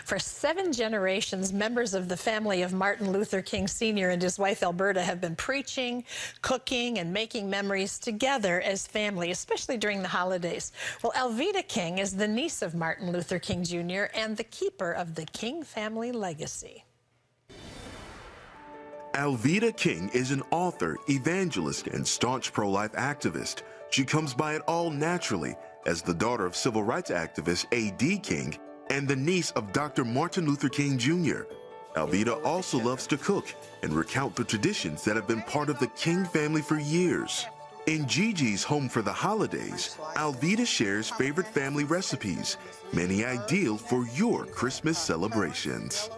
For 7 generations, members of the family of Martin Luther King Sr. and his wife Alberta have been preaching, cooking, and making memories together as family, especially during the holidays. Well, Alveda King is the niece of Martin Luther King Jr. and the keeper of the King family legacy. Alveda King is an author, evangelist, and staunch pro-life activist. She comes by it all naturally as the daughter of civil rights activist A.D. King and the niece of Dr. Martin Luther King Jr. Alveda also loves to cook and recount the traditions that have been part of the King family for years. In Gigi's Home for the Holidays, Alveda shares favorite family recipes, many ideal for your Christmas celebrations.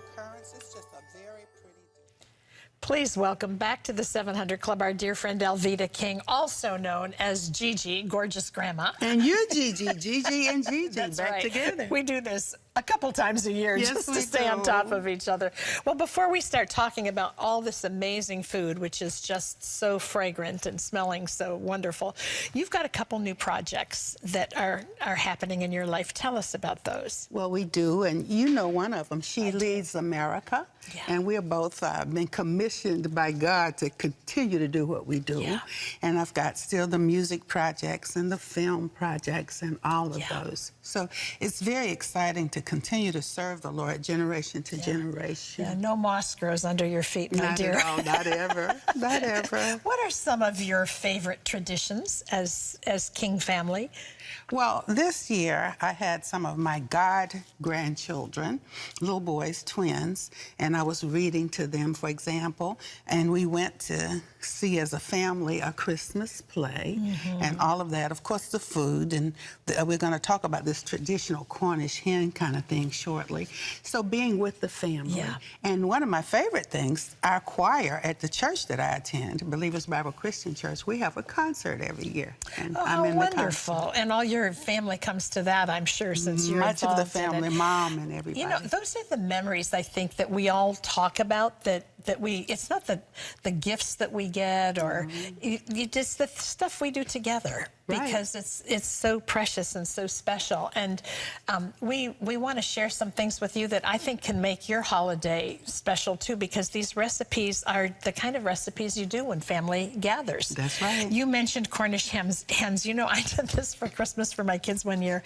Please welcome back to the 700 Club our dear friend Alveda King, also known as Gigi, gorgeous grandma. And you're Gigi, Gigi and Gigi, That's back right. together. We do this a couple times a year just to stay on top of each other. Well, before we start talking about all this amazing food, which is just so fragrant and smelling so wonderful, you've got a couple new projects that are happening in your life. Tell us about those. Well, we do, and you know one of them. She Leads America, and we're both been commissioned by God to continue to do what we do. Yeah. And I've got still the music projects and the film projects and all of those. So it's very exciting to continue to serve the Lord generation to generation. Yeah, no moss grows under your feet, my dear. Not at all, not ever, not ever. What are some of your favorite traditions as King family? Well, this year I had some of my grandchildren, little boys, twins, and I was reading to them, for example, and we went to see as a family a Christmas play and all of that. Of course, the food, and we're going to talk about this traditional Cornish hen kind of thing shortly. So being with the family. Yeah. And one of my favorite things, our choir at the church that I attend, Believers Bible Christian Church, we have a concert every year. And I'm in wonderful. The concert. And all your family comes to that, I'm sure, since you're much of the involved in family, it. mom and everybody. You know, those are the memories, I think, that we all talk about, that we, it's not the gifts that we get or just the stuff we do together, because it's so precious and so special. And we want to share some things with you that I think can make your holiday special too, because these recipes are the kind of recipes you do when family gathers. That's right. You mentioned Cornish hens. You know, I did this for Christmas for my kids one year.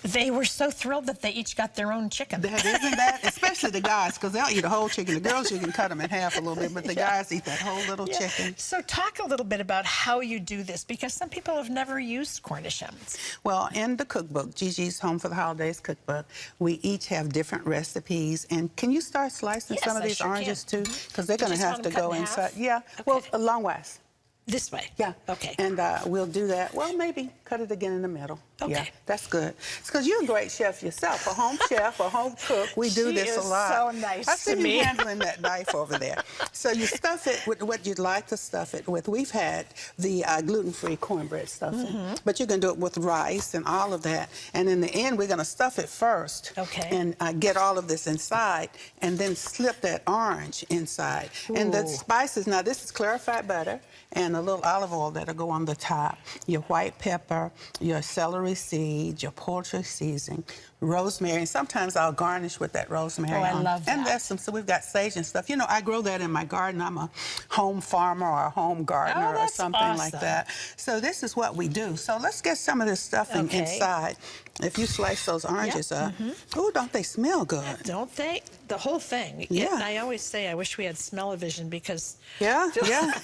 They were so thrilled that they each got their own chicken. Isn't that? Especially the guys, because they'll eat a whole chicken. The girls, you can cut them in half a little bit, but the guys eat that whole little chicken. So talk a little bit about how you do this, because some people have never used Cornish hens. Well, in the cookbook, Gigi's Home for the Holidays cookbook, we each have different recipes. And can you start slicing some of these oranges too? Because they're going to have to go inside. Yeah, well, longwise. This way? Yeah. Okay. And we'll do that. Well, maybe cut it again in the middle. Okay. Yeah, that's good. It's because you're a great chef yourself, a home chef, a home cook. We do this a lot. So nice I see to me. you handling that knife over there. So you stuff it with what you'd like to stuff it with. We've had the gluten-free cornbread stuffing, but you can do it with rice and all of that. And in the end, we're going to stuff it first and get all of this inside, and then slip that orange inside. Ooh. And the spices, now this is clarified butter and a little olive oil that'll go on the top, your white pepper, your celery seed, your poultry seasoning, rosemary, and sometimes I'll garnish with that rosemary. Oh, I love that. And that's so we've got sage and stuff. You know, I grow that in my garden. I'm a home farmer or a home gardener or something like that. So this is what we do. So let's get some of this stuffing inside. If you slice those oranges up, ooh, don't they smell good? Don't they? The whole thing. Yeah. I always say I wish we had smell-o-vision, because I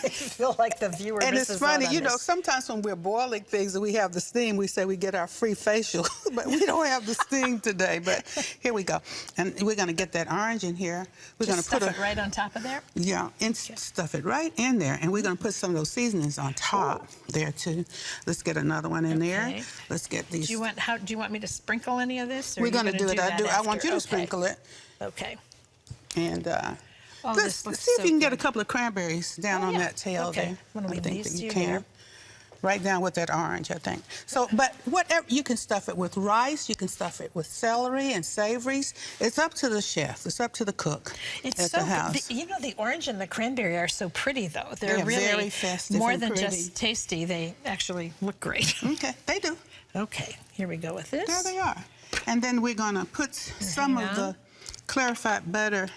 feel like the viewer and misses it's funny, out on you know, this. sometimes when we're boiling things and we have the steam, we say we get our free facial, but we don't have the steam today. But here we go. And we're going to get that orange in here. We're going to put it right on top of there? Yeah, and stuff it right in there. And we're going to put some of those seasonings on top there, too. Let's get another one in there. Let's get these. Do you want me to sprinkle any of this? Or we're going to do it. I want you to sprinkle it. Okay. And let's see if you can get a couple of cranberries down on that tail there. I think that you can. Here. Right down with that orange, I think. So, but whatever, you can stuff it with rice, you can stuff it with celery and savories. It's up to the chef. It's up to the cook at the house. You know, the orange and the cranberry are so pretty, though. They're really very festive more and than pretty. just tasty. They actually look great. Okay, they do. Okay, here we go with this. There they are. And then we're going to put some of the clarified butter.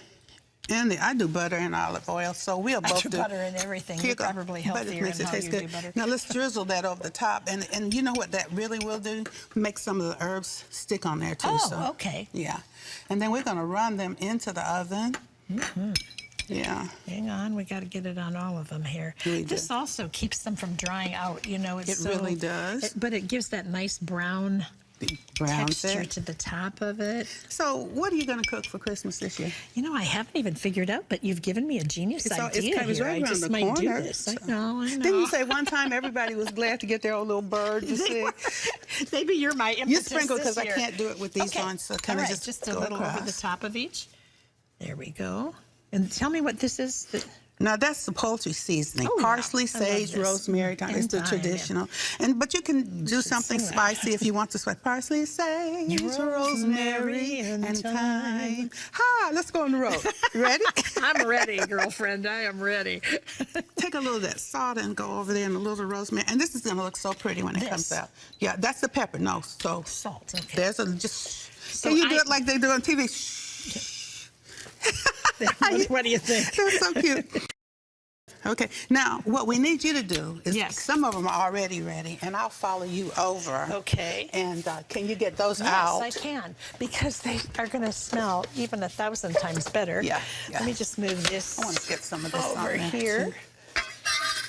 And I do butter and olive oil, so we'll both do butter and everything. You're probably healthier in how you do butter. Now let's drizzle that over the top, and you know what that really will do? Make some of the herbs stick on there too. Oh, so, okay. Yeah, and then we're going to run them into the oven. Mm-hmm. Yeah. Hang on, we got to get it on all of them here. This also keeps them from drying out. You know, it really does. But it gives that nice brown texture to the top of it. So what are you going to cook for Christmas this year? You know, I haven't even figured out, but you've given me a genius idea it's here. right I just might do this. I know. Didn't you say one time everybody was glad to get their own little bird? You see? Maybe you're my impetus. You sprinkle because I can't do it with these ones. So kind of just a little over the top of each. There we go. And tell me what this is. Now that's the poultry seasoning: parsley, sage, rosemary. It's the traditional. But you can do something spicy if you want to spice. Parsley, sage, rosemary, and thyme. Ha! Let's go on the road. Ready? I'm ready, girlfriend. I am ready. Take a little of that salt and go over there, and a little rosemary. And this is going to look so pretty when it comes out. Yeah, that's the pepper. No, so salt. Okay. There's a just. So can you do it like they do on TV? What do you think? That's so cute. Okay, now what we need you to do is some of them are already ready, and I'll follow you over. Okay. And can you get those out? Yes, I can, because they are going to smell even 1,000 times better. Yeah. Let me just move this. I want to get some of this over here,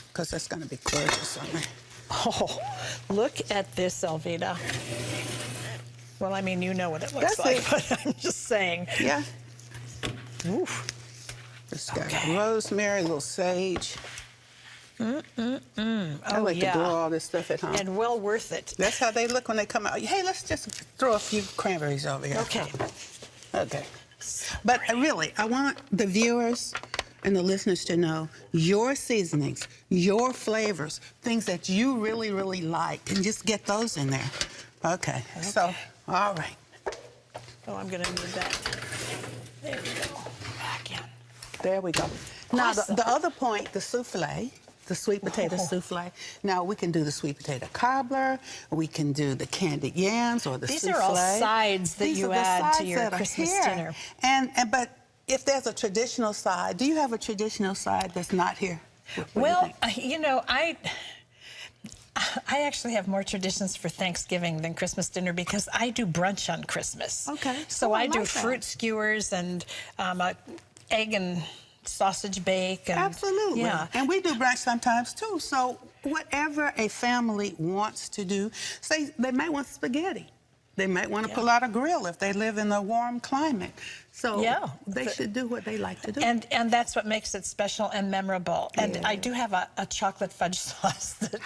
because that's going to be gorgeous on there. Oh, look at this, Alveda. Well, I mean, you know what it looks like, but I'm just saying. Yeah. Oof. Just got rosemary, a little sage. I like to grow all this stuff at home. And well worth it. That's how they look when they come out. Hey, let's just throw a few cranberries over here. Okay. Okay. But really, I want the viewers and the listeners to know your seasonings, your flavors, things that you really, really like, and just get those in there. Okay. So, all right. Oh, I'm going to move that. There we go. Back in. There we go. Now, the other point, the souffle, the sweet potato souffle. Now, we can do the sweet potato cobbler, we can do the candied yams or the souffle. These are all sides that you add to your Christmas dinner. But if there's a traditional side, do you have a traditional side that's not here? Well, you know, I actually have more traditions for Thanksgiving than Christmas dinner because I do brunch on Christmas. Okay. So I do fruit skewers and egg and sausage bake. And, absolutely. Yeah. And we do brunch sometimes too. So whatever a family wants to do, say they might want spaghetti. They might want to pull out a grill if they live in a warm climate. So they should do what they like to do. And that's what makes it special and memorable. And I do have a chocolate fudge sauce that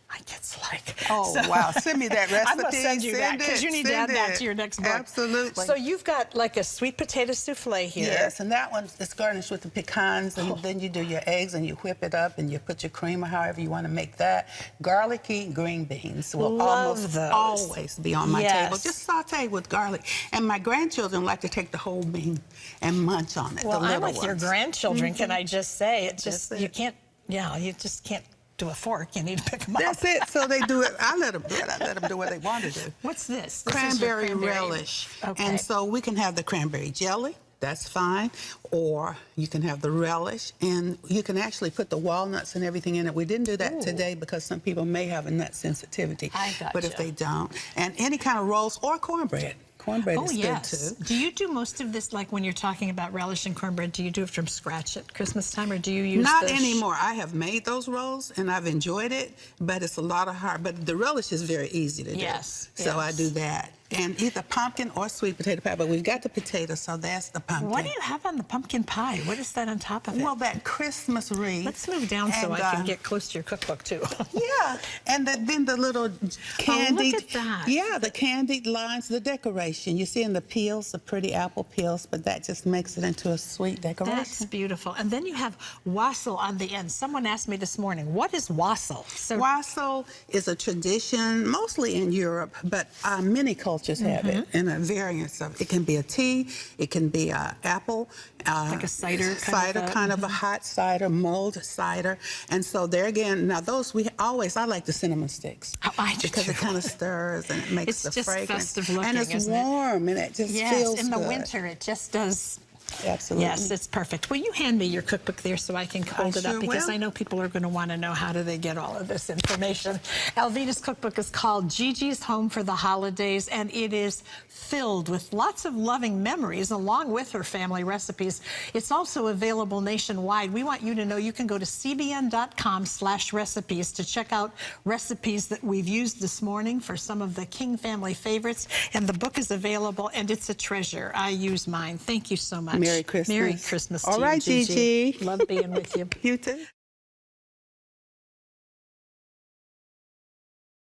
I get like. Oh, so, wow. Send me that recipe. I'm going to send you that because you need to add that to your next book. Absolutely. So you've got like a sweet potato souffle here. Yes, and that one is garnished with the pecans, and then you do your eggs and you whip it up and you put your cream or however you want to make that. Garlicky green beans will almost always be on my table. Just saute with garlic. And my grandchildren like to take the whole bean and munch on it. Well, the I'm with ones. your grandchildren, can I just say? It just, you can't, you just can't do a fork. You need to pick them up. That's it. So they do it. I let them do it. I let them do what they want to do. What's this? Cranberry relish. Okay. And so we can have the cranberry jelly. That's fine. Or you can have the relish. And you can actually put the walnuts and everything in it. We didn't do that today because some people may have a nut sensitivity. I got But if they don't. And any kind of rolls or cornbread. Cornbread is good too. Do you do most of this, like when you're talking about relish and cornbread, do you do it from scratch at Christmas time, or do you use Not anymore. I have made those rolls and I've enjoyed it, but it's a lot of hard. But the relish is very easy to do. Yes. So I do that. And either pumpkin or sweet potato pie, but we've got the potato, so that's the pumpkin. What do you have on the pumpkin pie? What is that on top of it? Well, that Christmas wreath. Let's move down so I can get close to your cookbook, too. Yeah, and then the little candied... Oh, look at that. Yeah, the candied lines, the decoration. You see in the peels, the pretty apple peels, but that just makes it into a sweet decoration. That's beautiful. And then you have wassail on the end. Someone asked me this morning, what is wassail? Wassail is a tradition, mostly in Europe, but many cultures cultures have it, and a variance of it. Can be a tea, it can be a apple, like a cider kind of a hot cider, mulled cider. And so there again, now those I like the cinnamon sticks. Oh, I do because too. it kind of stirs and it makes the fragrance. Festive looking, and it's isn't warm, and it just feels in the good. winter it just does. Absolutely. Yes, it's perfect. Will you hand me your cookbook there so I can hold it up? Because I know people are going to want to know how do they get all of this information. Alveda's cookbook is called Gigi's Home for the Holidays, and it is filled with lots of loving memories along with her family recipes. It's also available nationwide. We want you to know you can go to cbn.com/recipes to check out recipes that we've used this morning for some of the King family favorites. And the book is available, and it's a treasure. I use mine. Thank you so much. Merry Christmas. Merry Christmas to All right, you, Gigi. Gigi. Love being with you. You too.